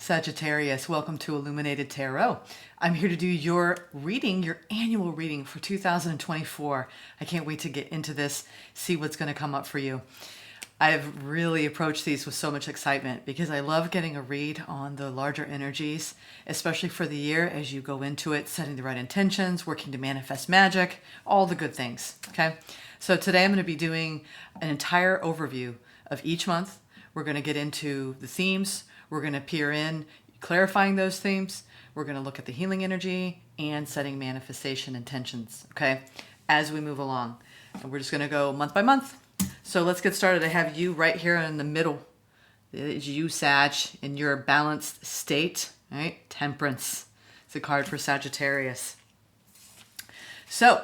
Sagittarius, welcome to Illuminated Tarot. I'm here to do your reading, your annual reading for 2024. I can't wait to get into this, see what's going to come up for you. I've really approached these with so much excitement because I love getting a read on the larger energies, especially for the year as you go into it, setting the right intentions, working to manifest magic, all the good things, okay? So today I'm going to be doing an entire overview of each month. We're going to get into the themes. We're going to peer in, clarifying those themes. We're going to look at the healing energy and setting manifestation intentions, okay, as we move along. And we're just going to go month by month. So let's get started. I have you right here in the middle. It's you, Sag, in your balanced state, right? Temperance. It's a card for Sagittarius. So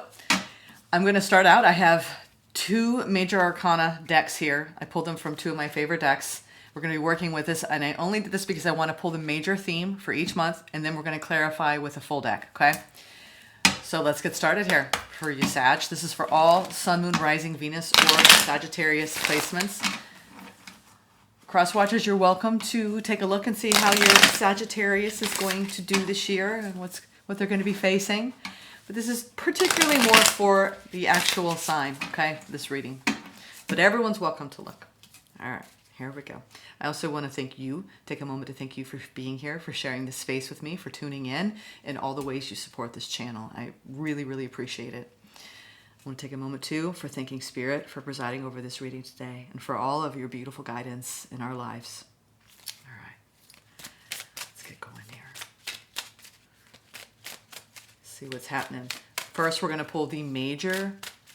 I'm going to start out. I have two major arcana decks here. I pulled them from two of my favorite decks. We're going to be working with this, and I only did this because I want to pull the major theme for each month, and then we're going to clarify with a full deck, okay? So let's get started here for you, Sag. This is for all Sun, Moon, Rising, Venus, or Sagittarius placements. Cross watchers, you're welcome to take a look and see how your Sagittarius is going to do this year and what they're going to be facing. But this is particularly more for the actual sign, okay, this reading. But everyone's welcome to look. All right, here we go. I also want to thank you, take a moment to thank you for being here, for sharing this space with me, for tuning in, and all the ways you support this channel. I really, really appreciate it. I want to take a moment too for thanking Spirit for presiding over this reading today and for all of your beautiful guidance in our lives. All right, let's get going here. See what's happening. First, we're going to pull the major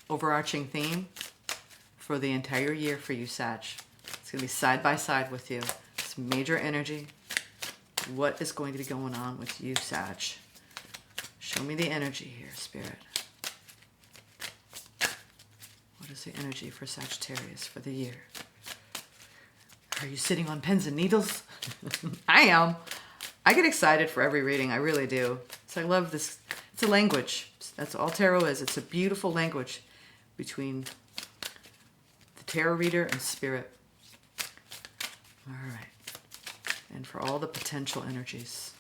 overarching theme for the entire year for you, Sag. It's going to be side by side with you. It's major energy. What is going to be going on with you, Sag? Show me the energy here, Spirit. What is the energy for Sagittarius for the year? Are you sitting on pins and needles? I am. I get excited for every reading. I really do. So I love this. It's a language. That's all tarot is. It's a beautiful language between the tarot reader and Spirit. All right. And for all the potential energies.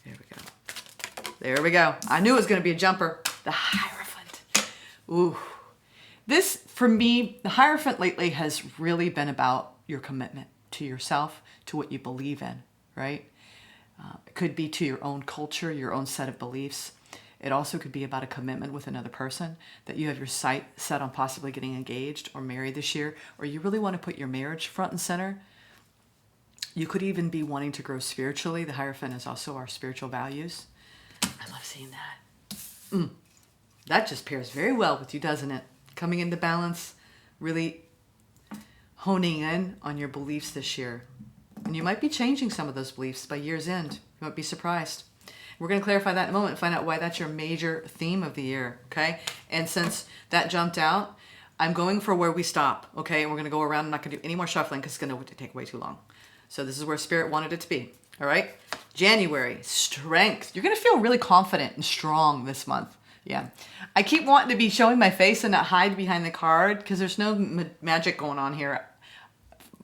There we go. There we go. I knew it was going to be a jumper. The Hierophant. Ooh. This, for me, the Hierophant lately has really been about your commitment to yourself, to what you believe in, right? It could be to your own culture, your own set of beliefs. It also could be about a commitment with another person, that you have your sight set on possibly getting engaged or married this year, or you really want to put your marriage front and center. You could even be wanting to grow spiritually. The Hierophant is also our spiritual values. I love seeing that. That just pairs very well with you, doesn't it? Coming into balance, really honing in on your beliefs this year. And you might be changing some of those beliefs by year's end. You might be surprised. We're going to clarify that in a moment and find out why that's your major theme of the year, okay? And since that jumped out, I'm going for where we stop, okay? And we're going to go around. I'm not going to do any more shuffling because it's going to take way too long. So this is where Spirit wanted it to be, all right? January, strength. You're going to feel really confident and strong this month. Yeah. I keep wanting to be showing my face and not hide behind the card because there's no magic going on here.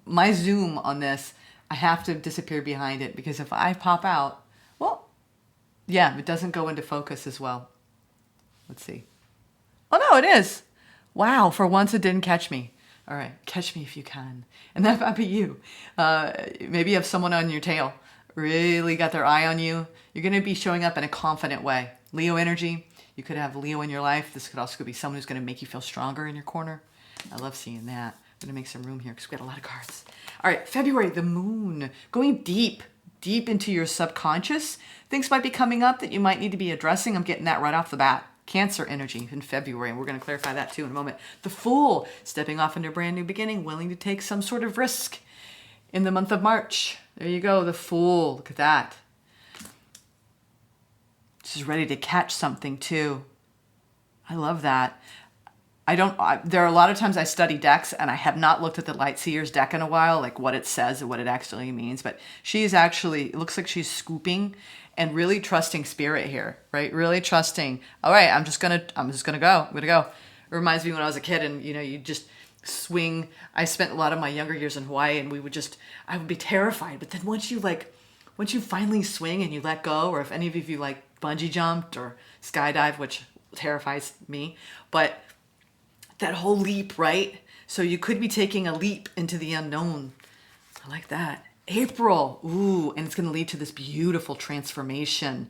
My zoom on this, I have to disappear behind it because if I pop out, well, yeah, it doesn't go into focus as well. Let's see. Oh, no, it is. Wow, for once it didn't catch me. All right, catch me if you can. And that might be you. Maybe you have someone on your tail, really got their eye on you. You're going to be showing up in a confident way. Leo energy. You could have Leo in your life. This could also be someone who's going to make you feel stronger in your corner. I love seeing that. I'm going to make some room here because we got a lot of cards. All right, February, the moon. Going deep into your subconscious. Things might be coming up that you might need to be addressing. I'm getting that right off the bat. Cancer energy in February, and we're going to clarify that too in a moment. The Fool, stepping off into a brand new beginning, willing to take some sort of risk in the month of March. There you go, the Fool. Look at that. She's ready to catch something too. I love that. There are a lot of times I study decks and I have not looked at the Light Seer's deck in a while, like what it says and what it actually means. But she's actually, it looks like she's scooping and really trusting Spirit here, right? Really trusting. All right, I'm just gonna go. I'm gonna go. It reminds me when I was a kid and you just swing. I spent a lot of my younger years in Hawaii, and I would be terrified. But then once you finally swing and you let go, or if any of you like bungee jumped or skydive, which terrifies me, but that whole leap, right? So you could be taking a leap into the unknown. I like that. April, ooh, and it's going to lead to this beautiful transformation.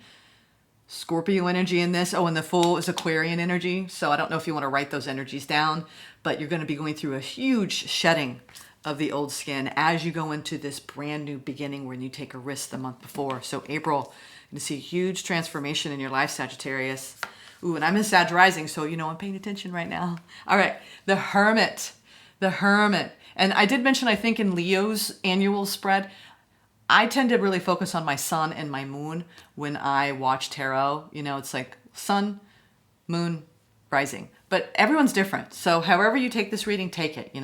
Scorpio energy in this. Oh, and the full is Aquarian energy. So I don't know if you want to write those energies down, but you're going to be going through a huge shedding of the old skin as you go into this brand new beginning when you take a risk the month before. So April, you see a huge transformation in your life, Sagittarius. Ooh, and I'm in Sag rising, so I'm paying attention right now. All right, the Hermit. The Hermit. And I did mention, I think in Leo's annual spread, I tend to really focus on my sun and my moon when I watch tarot. It's like sun, moon, rising. But everyone's different. So however you take this reading, take it,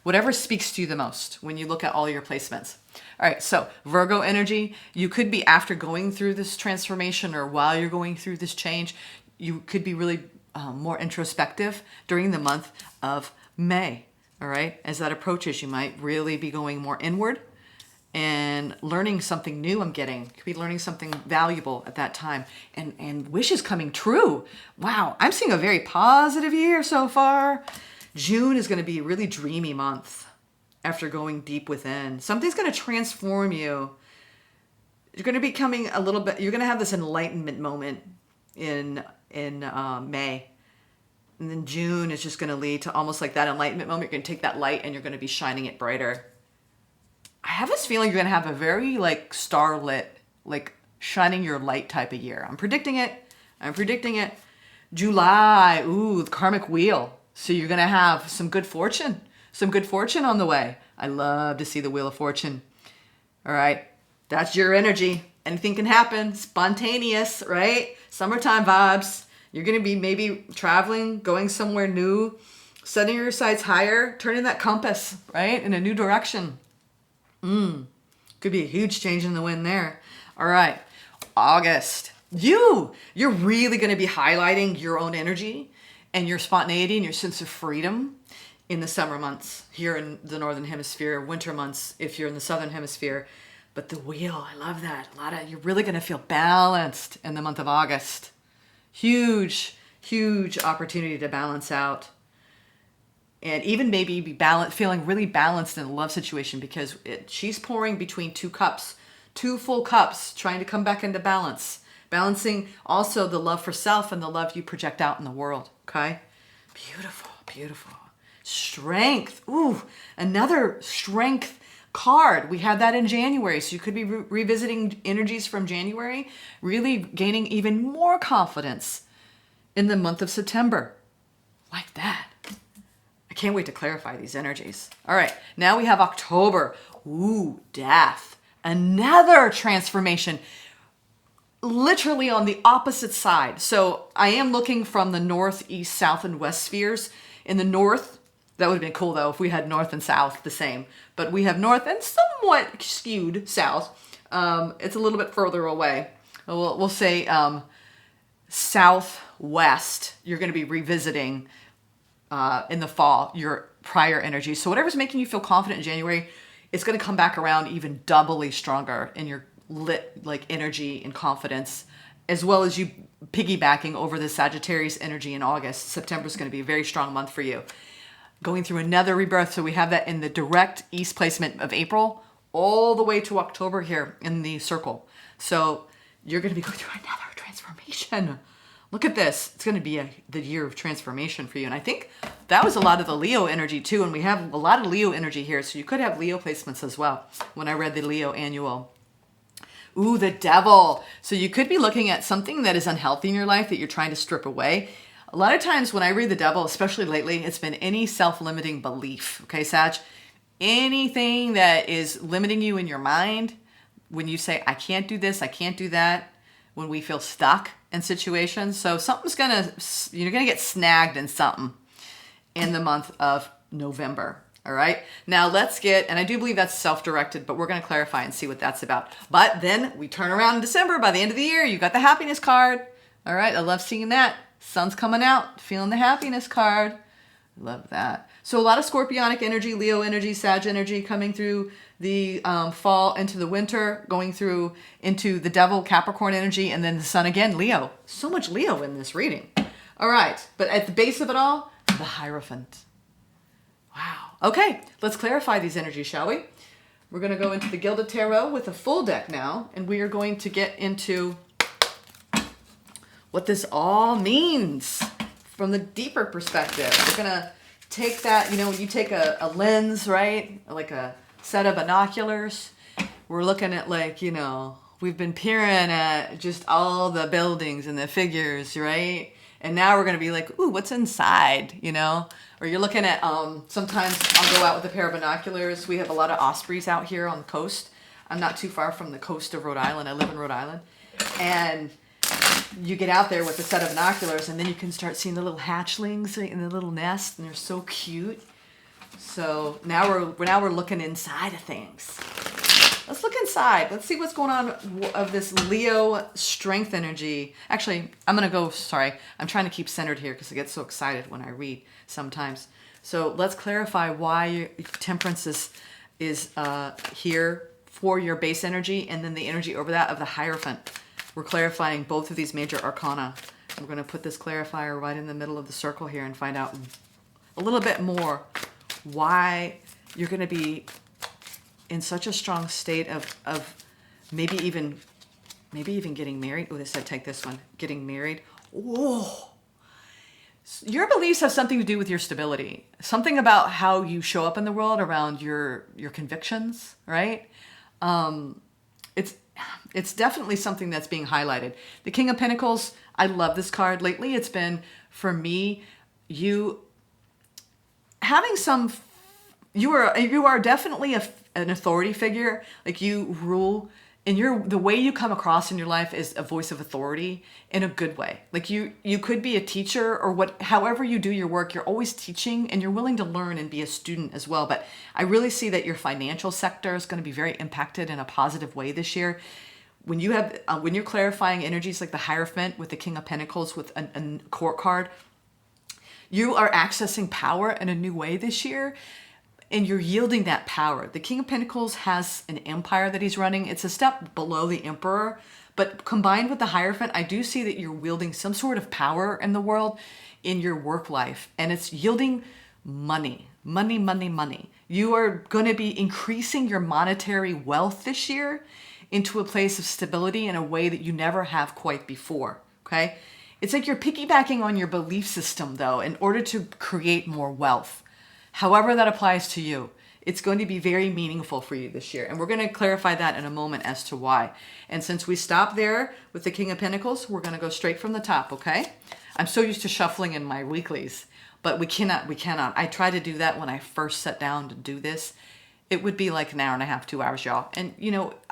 Whatever speaks to you the most when you look at all your placements. All right, so Virgo energy, you could be after going through this transformation or while you're going through this change, you could be really more introspective during the month of May. All right, as that approaches, you might really be going more inward and learning something new. Could be learning something valuable at that time, and wishes coming true. Wow, I'm seeing a very positive year so far. June is going to be a really dreamy month after going deep within. Something's going to transform you. You're going to be becoming you're going to have this enlightenment moment in May. And then June is just going to lead to almost like that enlightenment moment. You're going to take that light and you're going to be shining it brighter. I have this feeling you're going to have a very like starlit, like shining your light type of year. I'm predicting it. July, ooh, the karmic wheel. So you're going to have some good fortune on the way. I love to see the Wheel of Fortune. All right. That's your energy. Anything can happen. Spontaneous, right? Summertime vibes. You're going to be maybe traveling, going somewhere new, setting your sights higher, turning that compass, right, in a new direction. Could be a huge change in the wind there. All right. August. You're really going to be highlighting your own energy and your spontaneity and your sense of freedom in the summer months here in the Northern Hemisphere, winter months if you're in the Southern Hemisphere. But the wheel, I love that. You're really going to feel balanced in the month of August. Huge opportunity to balance out. And even maybe be feeling really balanced in a love situation because she's pouring between two full cups, trying to come back into balance. Balancing also the love for self and the love you project out in the world. Okay? Beautiful. Strength. Ooh, another strength card. We had that in January. So you could be revisiting energies from January, really gaining even more confidence in the month of September. Like that. I can't wait to clarify these energies. All right, now we have October. Ooh, death. Another transformation. Literally on the opposite side. So I am looking from the north, east, south, and west spheres. In the north, that would have been cool though if we had north and south the same. But we have north and somewhat skewed south. It's a little bit further away. We'll say southwest. You're going to be revisiting in the fall your prior energy. So whatever's making you feel confident in January, it's going to come back around even doubly stronger in your lit like energy and confidence, as well as you piggybacking over the Sagittarius energy in August. September is going to be a very strong month for you. Going through another rebirth. So we have that in the direct east placement of April all the way to October here in the circle. So you're going to be going through another transformation. Look at this. It's going to be the year of transformation for you. And I think that was a lot of the Leo energy too. And we have a lot of Leo energy here. So you could have Leo placements as well when I read the Leo annual. Ooh, the Devil. So you could be looking at something that is unhealthy in your life that you're trying to strip away. A lot of times when I read the Devil, especially lately, it's been any self-limiting belief. Okay, Sag? Anything that is limiting you in your mind, when you say, I can't do this, I can't do that, when we feel stuck in situations. So you're going to get snagged in something in the month of November. All right. Now and I do believe that's self-directed, but we're going to clarify and see what that's about. But then we turn around in December. By the end of the year, you got the happiness card. All right. I love seeing that. Sun's coming out, feeling the happiness card. Love that. So a lot of Scorpionic energy, Leo energy, Sag energy coming through the fall into the winter, going through into the Devil, Capricorn energy, and then the Sun again, Leo. So much Leo in this reading. All right, but at the base of it all, the Hierophant. Wow. Okay, let's clarify these energies, shall we? We're going to go into the Gilded Tarot with a full deck now, and we are going to get into what this all means from the deeper perspective. We're going to take that, when you take a lens, right? Like a set of binoculars. We're looking at we've been peering at just all the buildings and the figures, right? And now we're going to be like, ooh, what's inside, Or you're looking at, sometimes I'll go out with a pair of binoculars. We have a lot of ospreys out here on the coast. I'm not too far from the coast of Rhode Island. I live in Rhode Island. And you get out there with a set of binoculars, and then you can start seeing the little hatchlings in the little nest, and they're so cute. So now we're looking inside of things. Let's look inside. Let's see what's going on of this Leo strength energy. Actually, I'm trying to keep centered here because I get so excited when I read sometimes. So let's clarify why Temperance is here for your base energy, and then the energy over that of the Hierophant. We're clarifying both of these major arcana. We're going to put this clarifier right in the middle of the circle here and find out a little bit more why you're going to be in such a strong state of maybe even getting married. Oh, they said take this one. Getting married. Oh, your beliefs have something to do with your stability. Something about how you show up in the world around your convictions, right? It's definitely something that's being highlighted. The King of Pentacles, I love this card. Lately, it's been, for me, you are definitely an authority figure. Like, you rule, and the way you come across in your life is a voice of authority in a good way. Like, you could be a teacher, or however you do your work, you're always teaching, and you're willing to learn and be a student as well. But I really see that your financial sector is going to be very impacted in a positive way this year. When you're clarifying energies like the Hierophant with the King of Pentacles with a court card, you are accessing power in a new way this year, and you're yielding that power. The King of Pentacles has an empire that he's running. It's a step below the Emperor, but combined with the Hierophant, I do see that you're wielding some sort of power in the world in your work life, and it's yielding money. You are going to be increasing your monetary wealth this year into a place of stability in a way that you never have quite before, okay? It's like you're piggybacking on your belief system, though, in order to create more wealth. However that applies to you, it's going to be very meaningful for you this year. And we're going to clarify that in a moment as to why. And since we stopped there with the King of Pentacles, we're going to go straight from the top, okay? I'm so used to shuffling in my weeklies, but we cannot. I tried to do that when I first sat down to do this. It would be like an hour and a half, 2 hours, y'all. And,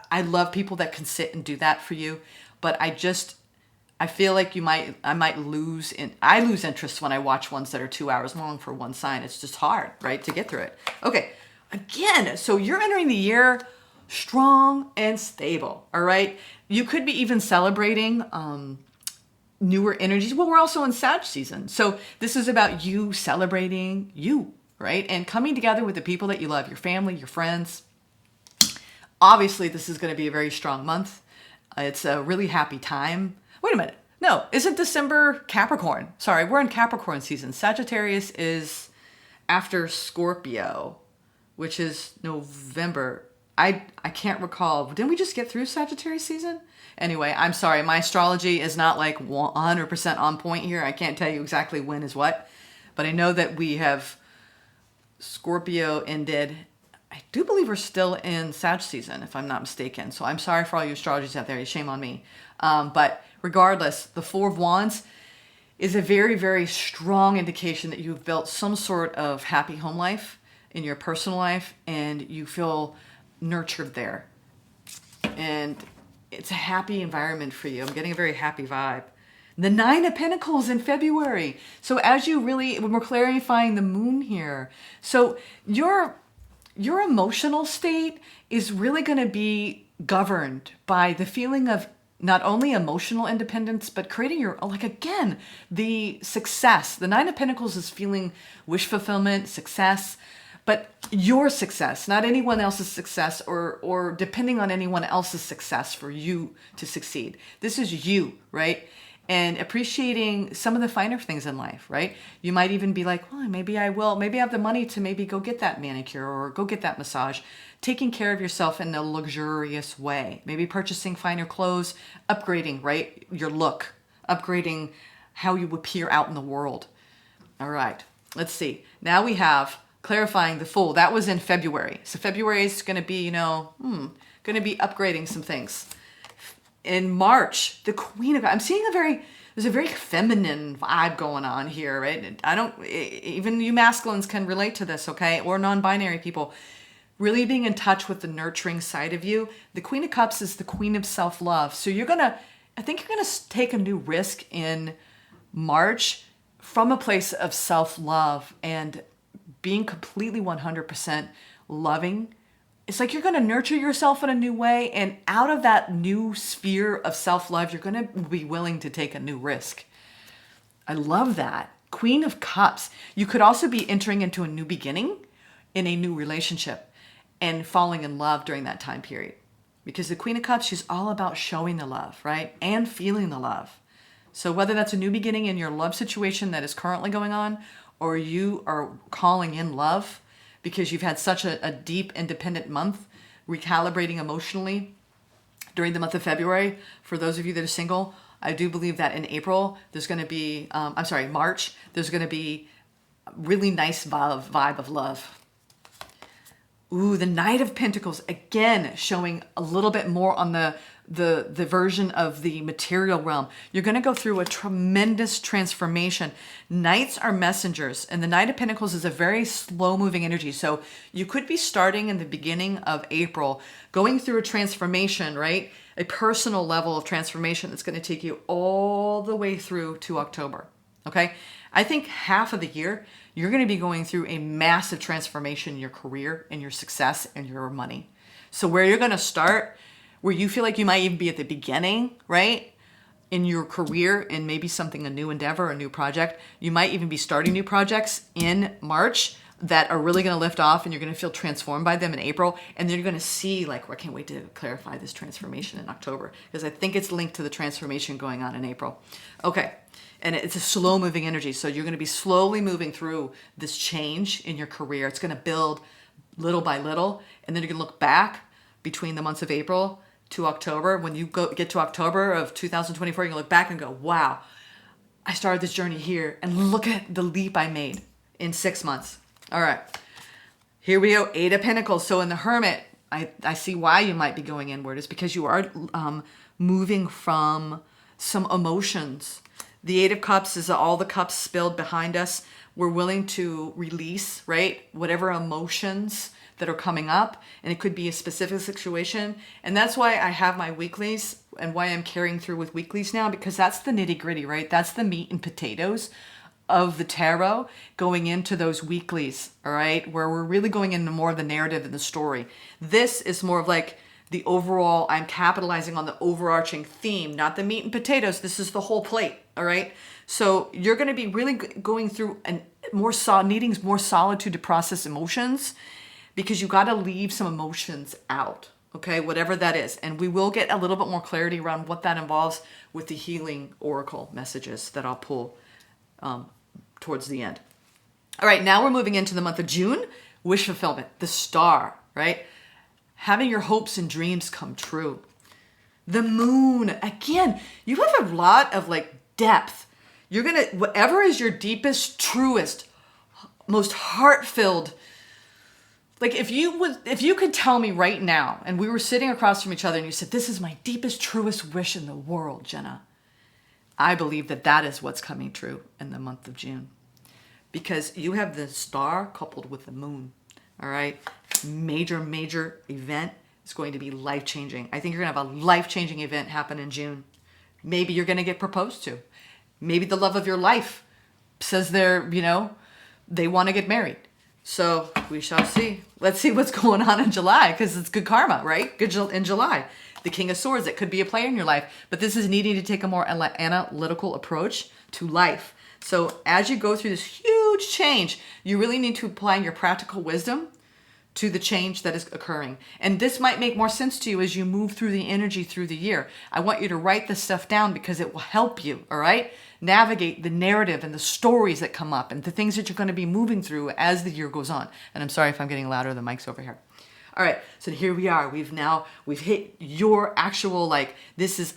I love people that can sit and do that for you, but I feel like I lose interest when I watch ones that are 2 hours long for one sign. It's just hard, right, to get through it. Okay, again, so you're entering the year strong and stable, all right? You could be even celebrating newer energies. Well, we're also in Sag season. So this is about you celebrating you, right? And coming together with the people that you love, your family, your friends. Obviously, this is going to be a very strong month. It's a really happy time. Wait a minute. No, isn't December Capricorn? Sorry, we're in Capricorn season. Sagittarius is after Scorpio, which is November. I can't recall. Didn't we just get through Sagittarius season? Anyway, I'm sorry. My astrology is not like 100% on point here. I can't tell you exactly when is what. But I know that we have Scorpio ended. I do believe we're still in Sag season, if I'm not mistaken. So I'm sorry for all you astrologers out there. Shame on me. But regardless, the Four of Wands is a very, very strong indication that you've built some sort of happy home life in your personal life, and you feel nurtured there. And it's a happy environment for you. I'm getting a very happy vibe. The Nine of Pentacles in February. So when we're clarifying the moon here, so your emotional state is really going to be governed by the feeling of not only emotional independence, but creating your, like, again, the success. The Nine of Pentacles is feeling wish fulfillment, success, but your success, not anyone else's success, or depending on anyone else's success for you to succeed. This is you, right? And appreciating some of the finer things in life, right? You might even be like, well, maybe I will. Maybe I have the money to maybe go get that manicure or go get that massage. Taking care of yourself in a luxurious way. Maybe purchasing finer clothes, upgrading, right? Your look, upgrading how you appear out in the world. All right, let's see. Now we have clarifying the Fool. That was in February. So February is going to be, going to be upgrading some things. In March, the Queen of, I'm seeing there's a very feminine vibe going on here, right? Even you masculines can relate to this, okay? Or non-binary people. Really being in touch with the nurturing side of you. The Queen of Cups is the Queen of self-love. So I think you're going to take a new risk in March from a place of self-love and being completely 100% loving. It's like you're going to nurture yourself in a new way, and out of that new sphere of self-love, you're going to be willing to take a new risk. I love that. Queen of Cups. You could also be entering into a new beginning in a new relationship and falling in love during that time period. Because the Queen of Cups, she's all about showing the love, right? And feeling the love. So whether that's a new beginning in your love situation that is currently going on, or you are calling in love because you've had such a deep, independent month, recalibrating emotionally during the month of February. For those of you that are single, I do believe that in April, there's going to be, March, there's going to be a really nice vibe of love. Ooh, the Knight of Pentacles, again, showing a little bit more on the version of the material realm. You're going to go through a tremendous transformation. Knights are messengers, and the Knight of Pentacles is a very slow-moving energy. So you could be starting in the beginning of April, going through a transformation, right? A personal level of transformation that's going to take you all the way through to October, okay? I think half of the year, you're going to be going through a massive transformation in your career and your success and your money. So where you're going to start, where you feel like you might even be at the beginning, right? In your career and maybe a new endeavor, a new project. You might even be starting new projects in March that are really going to lift off, and you're going to feel transformed by them in April. And then you're going to see, like, I can't wait to clarify this transformation in October, because I think it's linked to the transformation going on in April. Okay. And it's a slow moving energy. So you're going to be slowly moving through this change in your career. It's going to build little by little. And then you're going to look back between the months of April to October. When you get to October of 2024, you're going to look back and go, wow, I started this journey here. And look at the leap I made in 6 months. All right. Here we go. 8 of Pentacles. So in the Hermit, I see why you might be going inward. It's because you are moving from some emotions. The 8 of Cups is all the cups spilled behind us. We're willing to release, right? Whatever emotions that are coming up. And it could be a specific situation. And that's why I have my weeklies and why I'm carrying through with weeklies now, because that's the nitty gritty, right? That's the meat and potatoes of the tarot going into those weeklies, all right? Where we're really going into more of the narrative and the story. This is more of like the overall, I'm capitalizing on the overarching theme, not the meat and potatoes. This is the whole plate, all right? So you're going to be really going through needing more solitude to process emotions, because you got to leave some emotions out, okay? Whatever that is. And we will get a little bit more clarity around what that involves with the healing oracle messages that I'll pull towards the end. All right, now we're moving into the month of June. Wish fulfillment, the Star, right? Having your hopes and dreams come true. The Moon, again, you have a lot of like depth. You're going to, whatever is your deepest, truest, most heart-filled, like if you could tell me right now, and we were sitting across from each other and you said, this is my deepest, truest wish in the world, Jenna, I believe that is what's coming true in the month of June. Because you have the Star coupled with the Moon, all right? Major event is going to be life-changing. I think you're going to have a life-changing event happen in June. Maybe you're going to get proposed to. Maybe the love of your life says they want to get married. So we shall see. Let's see what's going on in July, because it's good karma, right? Good in July. The King of Swords, it could be a player in your life, but this is needing to take a more analytical approach to life. So as you go through this huge change, you really need to apply your practical wisdom to the change that is occurring. And this might make more sense to you as you move through the energy through the year. I want you to write this stuff down because it will help you, all right? Navigate the narrative and the stories that come up and the things that you're going to be moving through as the year goes on. And I'm sorry if I'm getting louder, the mic's over here. All right, so here we are. We've hit your actual, I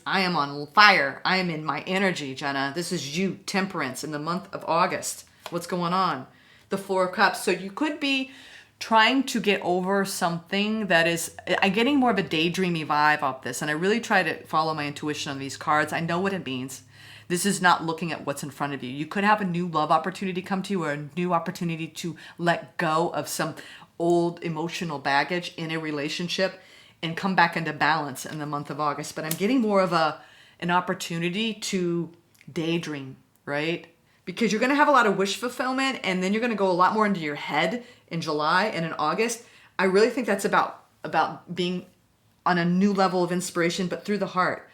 am on fire. I am in my energy, Jenna. This is you, Temperance, in the month of August. What's going on? The Four of Cups. So you could be trying to get over something that is, I'm getting more of a daydreamy vibe off this, and I really try to follow my intuition on these cards. I know what it means. This is not looking at what's in front of you. You could have a new love opportunity come to you, or a new opportunity to let go of some old emotional baggage in a relationship and come back into balance in the month of August. But I'm getting more of an opportunity to daydream, right? Because you're going to have a lot of wish fulfillment, and then you're going to go a lot more into your head in July and in August. I really think that's about being on a new level of inspiration, but through the heart.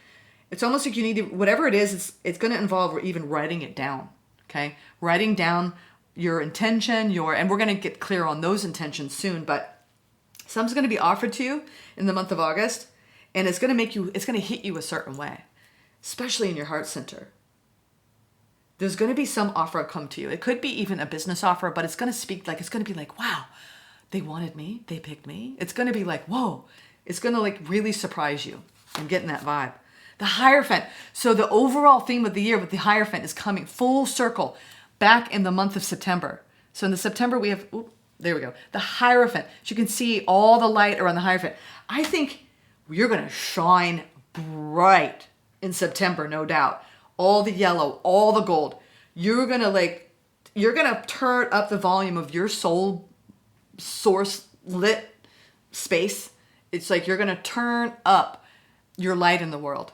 It's almost like you need to, whatever it is, it's going to involve even writing it down, okay? Writing down your intention, and we're going to get clear on those intentions soon, but something's going to be offered to you in the month of August, and it's going to hit you a certain way, especially in your heart center. There's going to be some offer come to you. It could be even a business offer, but it's going to be like, wow, they wanted me, they picked me. It's going to be like, whoa, it's going to really surprise you. I'm getting that vibe. The Hierophant. So the overall theme of the year with the Hierophant is coming full circle back in the month of September. So in the September we have, there we go, the Hierophant. So you can see all the light around the Hierophant. I think you're going to shine bright in September, no doubt. All the yellow, all the gold. You're going to turn up the volume of your soul source lit space. It's like you're going to turn up your light in the world.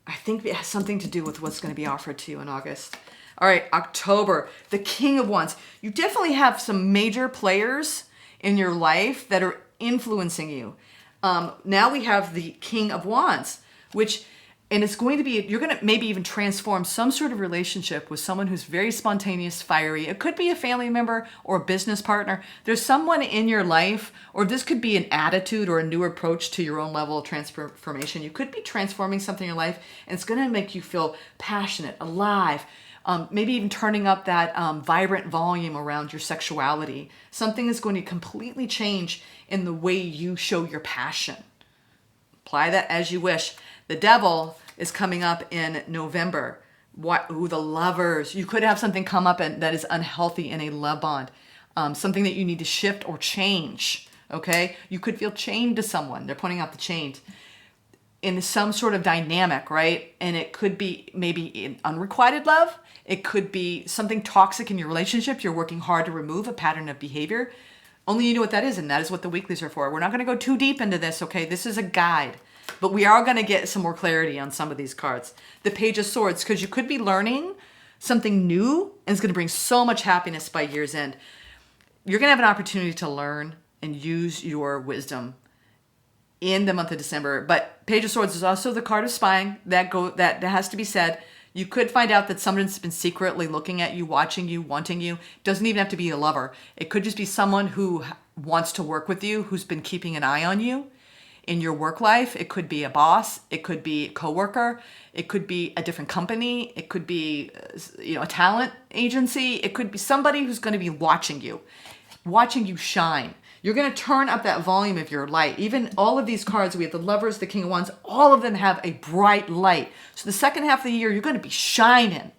I think it has something to do with what's going to be offered to you in August. All right, October, the King of Wands. You definitely have some major players in your life that are influencing you. Now we have the King of Wands, and it's going to be, you're going to maybe even transform some sort of relationship with someone who's very spontaneous, fiery. It could be a family member or a business partner. There's someone in your life, or this could be an attitude or a new approach to your own level of transformation. You could be transforming something in your life, and it's going to make you feel passionate, alive, maybe even turning up that vibrant volume around your sexuality. Something is going to completely change in the way you show your passion. Apply that as you wish. The Devil is coming up in November. The Lovers. You could have something come up that is unhealthy in a love bond. Something that you need to shift or change. Okay? You could feel chained to someone. They're pointing out the chains. In some sort of dynamic, right? And it could be maybe in unrequited love. It could be something toxic in your relationship. You're working hard to remove a pattern of behavior. Only you know what that is, and that is what the weeklies are for. We're not going to go too deep into this, okay? This is a guide. But we are going to get some more clarity on some of these cards. The Page of Swords, because you could be learning something new, and it's going to bring so much happiness by year's end. You're going to have an opportunity to learn and use your wisdom in the month of December. But Page of Swords is also the card of spying. That has to be said. You could find out that someone's been secretly looking at you, watching you, wanting you. Doesn't even have to be a lover. It could just be someone who wants to work with you, who's been keeping an eye on you in your work life. It could be a boss. It could be a coworker. It could be a different company. It could be a talent agency. It could be somebody who's going to be watching you shine. You're going to turn up that volume of your light. Even all of these cards, we have the Lovers, the King of Wands, all of them have a bright light. So the second half of the year, you're going to be shining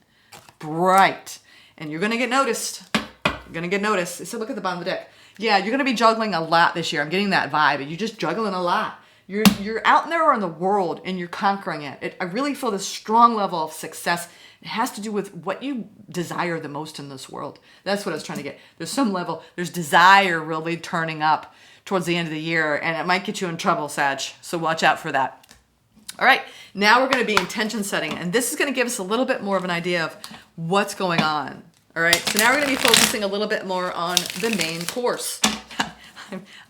bright. And you're going to get noticed. You're going to get noticed. So look at the bottom of the deck. Yeah, you're going to be juggling a lot this year. I'm getting that vibe. You're just juggling a lot. You're out there in the world and you're conquering it. I really feel this strong level of success. It has to do with what you desire the most in this world. That's what I was trying to get. There's some level, there's desire really turning up towards the end of the year, and it might get you in trouble, Sag. So watch out for that. All right, now we're going to be intention setting, and this is going to give us a little bit more of an idea of what's going on. All right, so now we're going to be focusing a little bit more on the main course.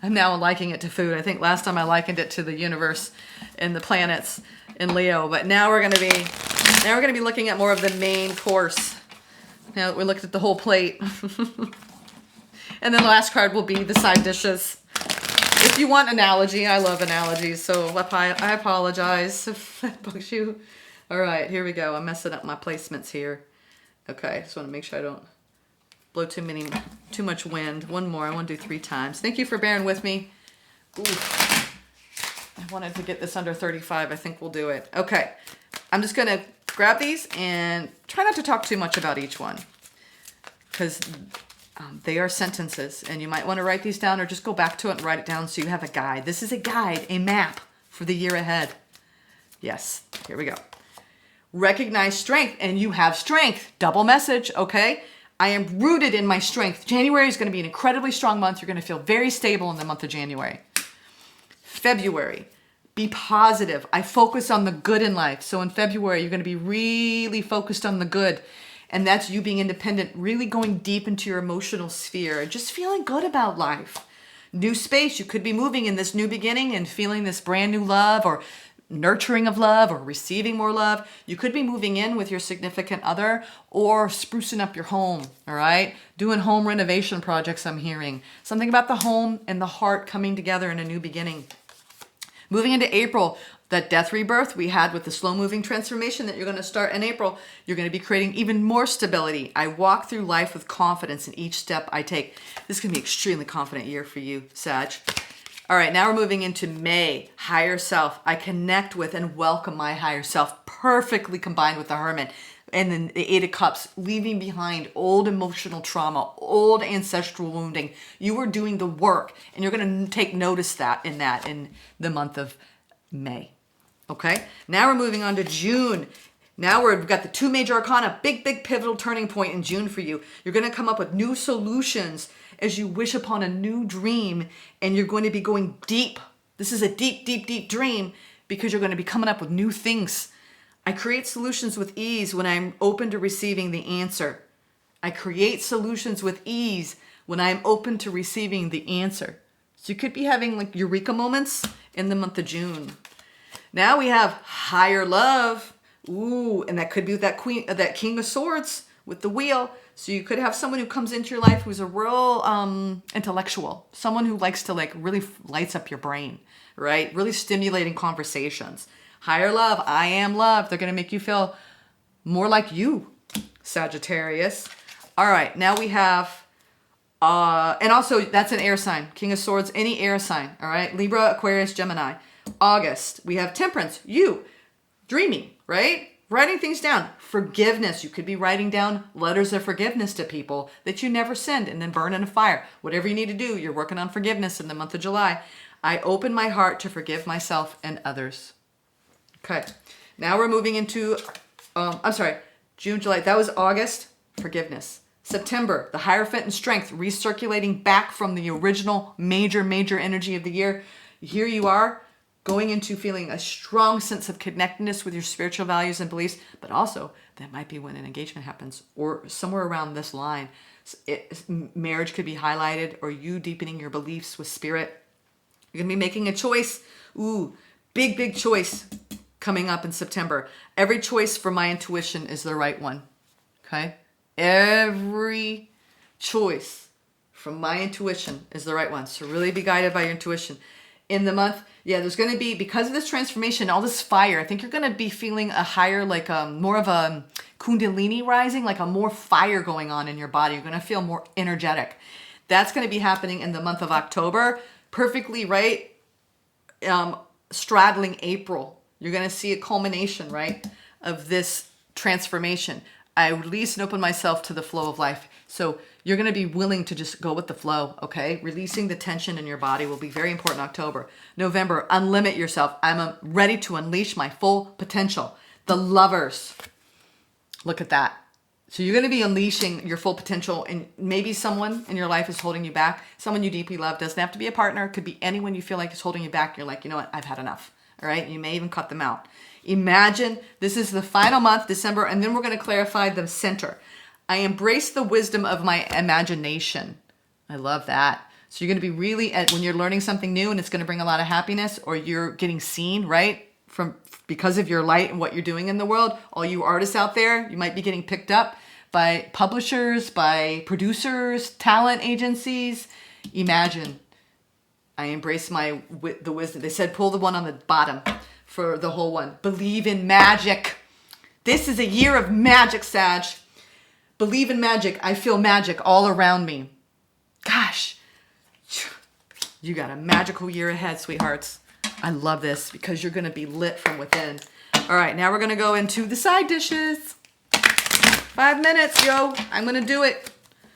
I'm now liking it to food. I think last time I likened it to the universe and the planets in Leo, but now we're going to be looking at more of the main course. Now that we looked at the whole plate. And then the last card will be the side dishes. If you want analogy, I love analogies, so I apologize if that bugs you. All right, here we go. I'm messing up my placements here. Okay, just want to make sure I don't blow too much wind. One more. I want to do 3 times. Thank you for bearing with me. Ooh. I wanted to get this under 35. I think we'll do it. Okay, I'm just going to grab these and try not to talk too much about each one, because they are sentences, and you might want to write these down or just go back to it and write it down so you have a guide. This is a guide, a map for the year ahead. Yes, here we go. Recognize strength, and you have strength. Double message, okay? I am rooted in my strength. January is going to be an incredibly strong month. You're going to feel very stable in the month of January. February, be positive. I focus on the good in life. So in February, you're going to be really focused on the good. And that's you being independent, really going deep into your emotional sphere, just feeling good about life. New space, you could be moving in this new beginning and feeling this brand new love or nurturing of love or receiving more love. You could be moving in with your significant other or sprucing up your home, all right? Doing home renovation projects, I'm hearing. Something about the home and the heart coming together in a new beginning. Moving into April, that death rebirth we had with the slow moving transformation that you're going to start in April, you're going to be creating even more stability. I walk through life with confidence in each step I take. This is going to be an extremely confident year for you, Sag. All right, now we're moving into May, higher self. I connect with and welcome my higher self, perfectly combined with the Hermit. And then the 8 of Cups, leaving behind old emotional trauma, old ancestral wounding. You are doing the work, and you're going to take notice in the month of May. Okay, now we're moving on to June. Now we've got the 2 major arcana, big pivotal turning point in June for you. You're going to come up with new solutions as you wish upon a new dream, and you're going to be going deep. This is a deep dream because you're going to be coming up with new things. I create solutions with ease when I'm open to receiving the answer. I create solutions with ease when I'm open to receiving the answer. So you could be having like eureka moments in the month of June. Now we have higher love. Ooh, and that could be with that King of Swords with the wheel. So you could have someone who comes into your life who's a real intellectual, someone who likes to like really lights up your brain, right? Really stimulating conversations. Higher love, I am love. They're going to make you feel more like you, Sagittarius. All right, now we have, and also that's an air sign. King of Swords, any air sign, all right? Libra, Aquarius, Gemini. August, we have Temperance, you, dreaming, right? Writing things down. Forgiveness. You could be writing down letters of forgiveness to people that you never send and then burn in a fire. Whatever you need to do, you're working on forgiveness in the month of July. I open my heart to forgive myself and others. Okay. Now we're moving into, June, July. That was August. Forgiveness. September, the Hierophant and Strength, recirculating back from the original major energy of the year. Here you are, going into feeling a strong sense of connectedness with your spiritual values and beliefs, but also that might be when an engagement happens or somewhere around this line. Marriage could be highlighted, or you deepening your beliefs with spirit. You're going to be making a choice. Ooh, big choice coming up in September. Every choice for my intuition is the right one. Okay? Every choice from my intuition is the right one. So really be guided by your intuition. In the month, there's going to be, because of this transformation, all this fire, I think you're going to be feeling a higher, like more of a kundalini rising, like a more fire going on in your body. You're going to feel more energetic. That's going to be happening in the month of October. Perfectly, right? Straddling April. You're going to see a culmination, right, of this transformation. I release and open myself to the flow of life. So you're going to be willing to just go with the flow, okay? Releasing the tension in your body will be very important in October. November, unlimit yourself. I'm ready to unleash my full potential. The Lovers. Look at that. So you're going to be unleashing your full potential, and maybe someone in your life is holding you back. Someone you deeply love. Doesn't have to be a partner. It could be anyone you feel like is holding you back. You're like, you know what? I've had enough. All right? You may even cut them out. Imagine this is the final month, December, and then we're going to clarify the center. I embrace the wisdom of my imagination. I love that. So you're going to be really, when you're learning something new and it's going to bring a lot of happiness, or you're getting seen, right? Because of your light and what you're doing in the world, all you artists out there, you might be getting picked up by publishers, by producers, talent agencies. Imagine. I embrace the wisdom. They said pull the one on the bottom for the whole one. Believe in magic. This is a year of magic, Sag. Believe in magic. I feel magic all around me. Gosh, you got a magical year ahead, sweethearts. I love this because you're going to be lit from within. All right, now we're going to go into the side dishes. 5 minutes, yo. I'm going to do it.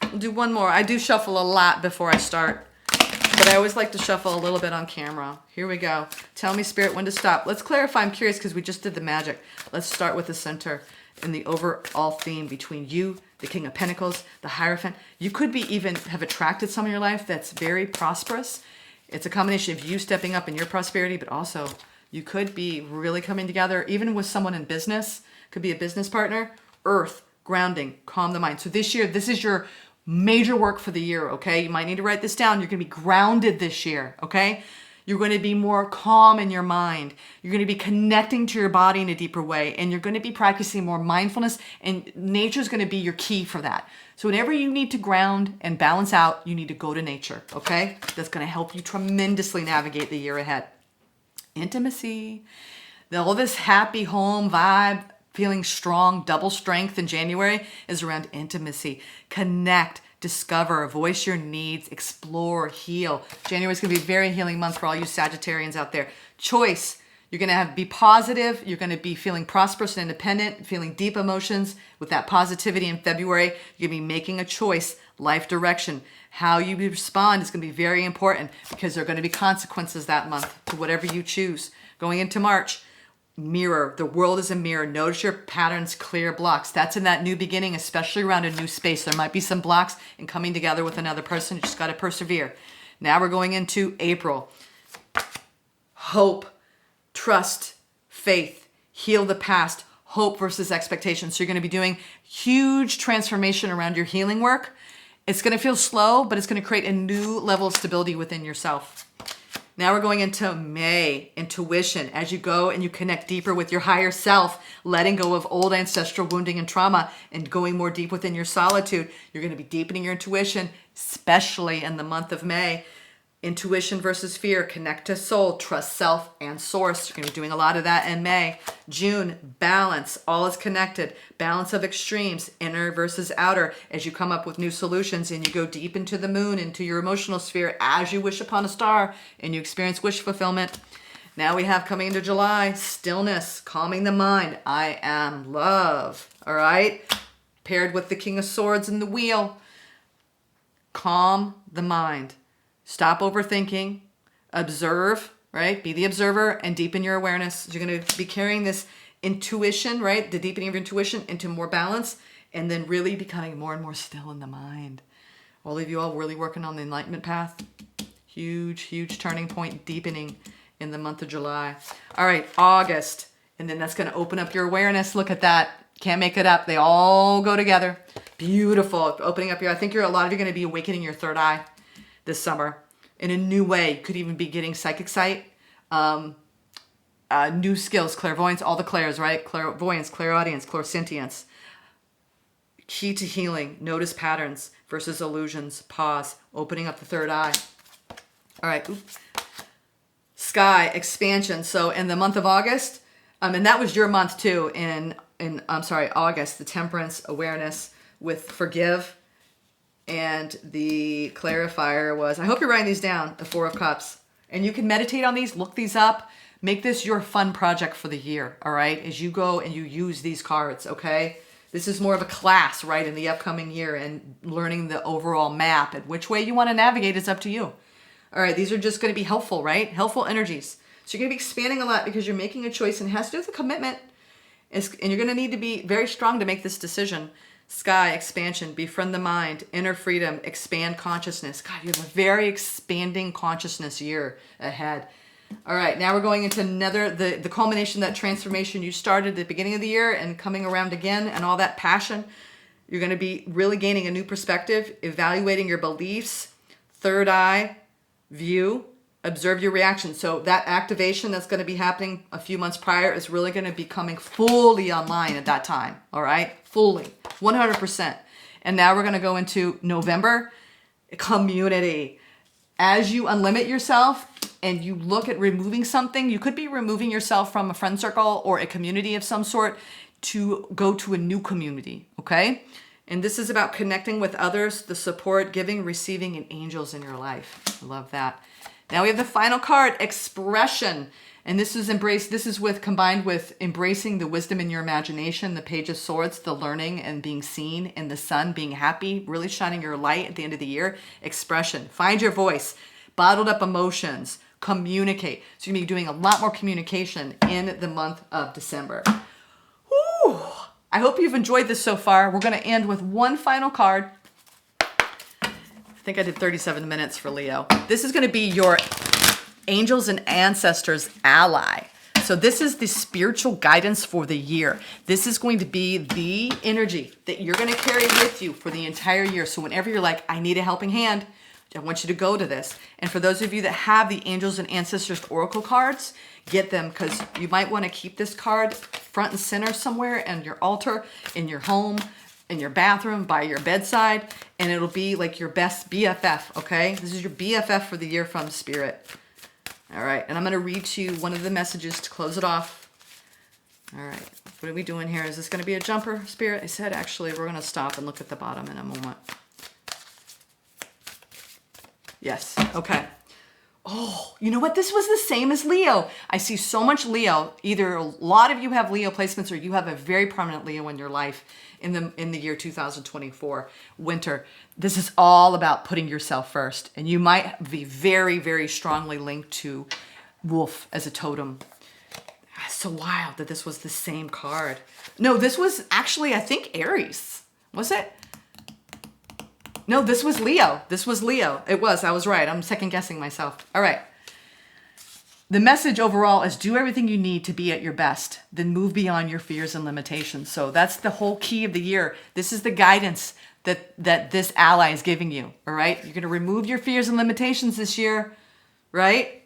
We'll do one more. I do shuffle a lot before I start, but I always like to shuffle a little bit on camera. Here we go. Tell me, Spirit, when to stop. Let's clarify. I'm curious because we just did the magic. Let's start with the center and the overall theme between you, the King of Pentacles, the Hierophant. You could be even have attracted someone in your life that's very prosperous. It's a combination of you stepping up in your prosperity, but also you could be really coming together, even with someone in business. Could be a business partner. Earth, grounding, calm the mind. So this year, this is your major work for the year, okay? You might need to write this down. You're going to be grounded this year, okay? You're going to be more calm in your mind. You're going to be connecting to your body in a deeper way, and you're going to be practicing more mindfulness, and nature is going to be your key for that. So whenever you need to ground and balance out, you need to go to nature, okay? That's going to help you tremendously navigate the year ahead. Intimacy. All this happy home vibe, feeling strong, double strength in January is around intimacy. Connect, discover, voice your needs, explore, heal. January is going to be a very healing month for all you Sagittarians out there. Choice. You're going to be positive. You're going to be feeling prosperous and independent, feeling deep emotions with that positivity in February. You're going to be making a choice, life direction. How you respond is going to be very important because there are going to be consequences that month to whatever you choose. Going into March, mirror. The world is a mirror. Notice your patterns, clear blocks. That's in that new beginning, especially around a new space. There might be some blocks in coming together with another person. You just got to persevere. Now we're going into April. Hope, trust, faith, heal the past, hope versus expectation. So you're going to be doing huge transformation around your healing work. It's going to feel slow, but it's going to create a new level of stability within yourself. Now we're going into May, intuition. As you go and you connect deeper with your higher self, letting go of old ancestral wounding and trauma and going more deep within your solitude, you're going to be deepening your intuition, especially in the month of May. Intuition versus fear, connect to soul, trust self and source. You're going to be doing a lot of that in May. June, balance, all is connected. Balance of extremes, inner versus outer, as you come up with new solutions and you go deep into the moon, into your emotional sphere as you wish upon a star and you experience wish fulfillment. Now we have coming into July, stillness, calming the mind. I am love, all right? Paired with the King of Swords and the Wheel. Calm the mind. Stop overthinking, observe, right? Be the observer and deepen your awareness. You're going to be carrying this intuition, right? The deepening of your intuition into more balance and then really becoming more and more still in the mind. All of you all really working on the enlightenment path. Huge, huge turning point, deepening in the month of July. All right, August. And then that's going to open up your awareness. Look at that. Can't make it up. They all go together. Beautiful. Opening up your, I think a lot of you are going to be awakening your third eye this summer in a new way. You could even be getting psychic sight, new skills, clairvoyance, all the clairs, right? Clairvoyance, clairaudience, clairsentience. Key to healing, notice patterns versus illusions, pause, opening up the third eye. All right. Oops. Sky, expansion. So in the month of August, and that was your month too, August, the temperance, awareness with forgive. And the clarifier was, I hope you're writing these down, the Four of Cups. And you can meditate on these, look these up. Make this your fun project for the year, all right? As you go and you use these cards, okay? This is more of a class, right, in the upcoming year and learning the overall map. And which way you want to navigate is up to you. All right, these are just going to be helpful, right? Helpful energies. So you're going to be expanding a lot because you're making a choice and it has to do with a commitment. And you're going to need to be very strong to make this decision. Sky, expansion, befriend the mind, inner freedom, expand consciousness. God, you have a very expanding consciousness year ahead. All right, now we're going into the culmination of that transformation you started at the beginning of the year and coming around again and all that passion. You're going to be really gaining a new perspective, evaluating your beliefs, third eye view, observe your reaction. So that activation that's going to be happening a few months prior is really going to be coming fully online at that time. All right. Fully 100%. And now we're going to go into November, community. As you unlimit yourself and you look at removing something, you could be removing yourself from a friend circle or a community of some sort to go to a new community, okay? And this is about connecting with others, the support, giving, receiving, and angels in your life. I love that. Now we have the final card, expression. And this is combined with embracing the wisdom in your imagination, the Page of Swords, the learning and being seen, and the sun, being happy, really shining your light at the end of the year. Expression. Find your voice. Bottled up emotions. Communicate. So you're going to be doing a lot more communication in the month of December. Whew. I hope you've enjoyed this so far. We're going to end with one final card. I think I did 37 minutes for Leo. This is going to be your angels and ancestors ally. So this is the spiritual guidance for the year. This is going to be the energy that you're going to carry with you for the entire year. So whenever you're like, I need a helping hand, I want you to go to this. And for those of you that have the angels and ancestors oracle cards, get them, because you might want to keep this card front and center somewhere on your altar, in your home, in your bathroom, by your bedside, and it'll be like your best BFF, okay? This is your BFF for the year from Spirit. All right, and I'm going to read to you one of the messages to close it off. All right, what are we doing here? Is this going to be a jumper, Spirit? I said, actually, we're going to stop and look at the bottom in a moment. Yes, okay. Oh, you know what? This was the same as Leo. I see so much Leo. Either a lot of you have Leo placements or you have a very prominent Leo in your life in the year 2024, winter. This is all about putting yourself first. And you might be very, very strongly linked to wolf as a totem. That's so wild that this was the same card. No, this was actually, I think, Aries. Was it? No, this was Leo. This was Leo. It was. I was right. I'm second guessing myself. All right. The message overall is do everything you need to be at your best. Then move beyond your fears and limitations. So that's the whole key of the year. This is the guidance that this ally is giving you. All right. You're going to remove your fears and limitations this year. Right?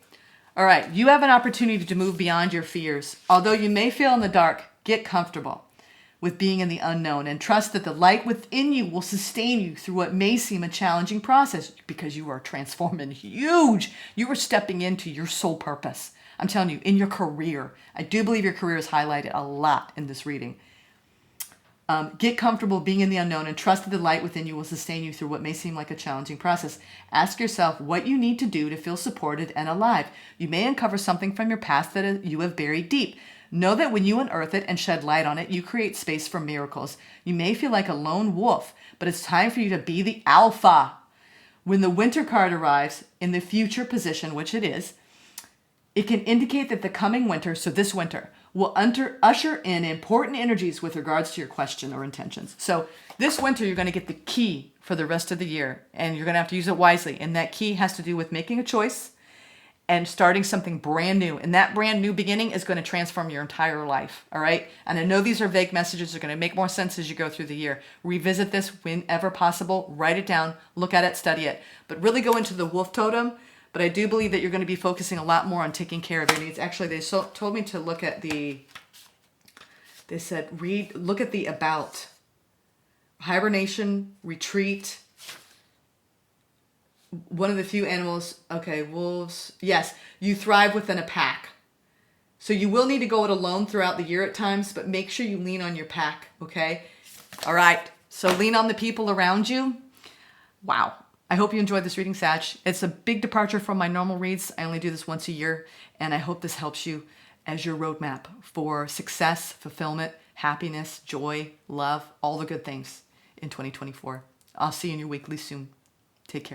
All right. You have an opportunity to move beyond your fears. Although you may feel in the dark, get comfortable with being in the unknown and trust that the light within you will sustain you through what may seem a challenging process, because you are transforming huge. You are stepping into your soul purpose. I'm telling you, in your career. I do believe your career is highlighted a lot in this reading. Get comfortable being in the unknown and trust that the light within you will sustain you through what may seem like a challenging process. Ask yourself what you need to do to feel supported and alive. You may uncover something from your past that you have buried deep. Know that when you unearth it and shed light on it, you create space for miracles. You may feel like a lone wolf, but it's time for you to be the alpha. When the winter card arrives in the future position, which it is, it can indicate that the coming winter, so this winter, will usher in important energies with regards to your question or intentions. So this winter, you're going to get the key for the rest of the year, and you're going to have to use it wisely. And that key has to do with making a choice and starting something brand new. And that brand new beginning is going to transform your entire life. All right. And I know these are vague messages. They're going to make more sense as you go through the year. Revisit this whenever possible. Write it down. Look at it. Study it. But really go into the wolf totem. But I do believe that you're going to be focusing a lot more on taking care of your needs. Actually, they told me to look at they said, look at the about. Hibernation, retreat, one of the few animals, okay, wolves. Yes, you thrive within a pack. So you will need to go it alone throughout the year at times, but make sure you lean on your pack, okay? All right, so lean on the people around you. Wow. I hope you enjoyed this reading, Sag. It's a big departure from my normal reads. I only do this once a year, and I hope this helps you as your roadmap for success, fulfillment, happiness, joy, love, all the good things in 2024. I'll see you in your weekly soon. Take care.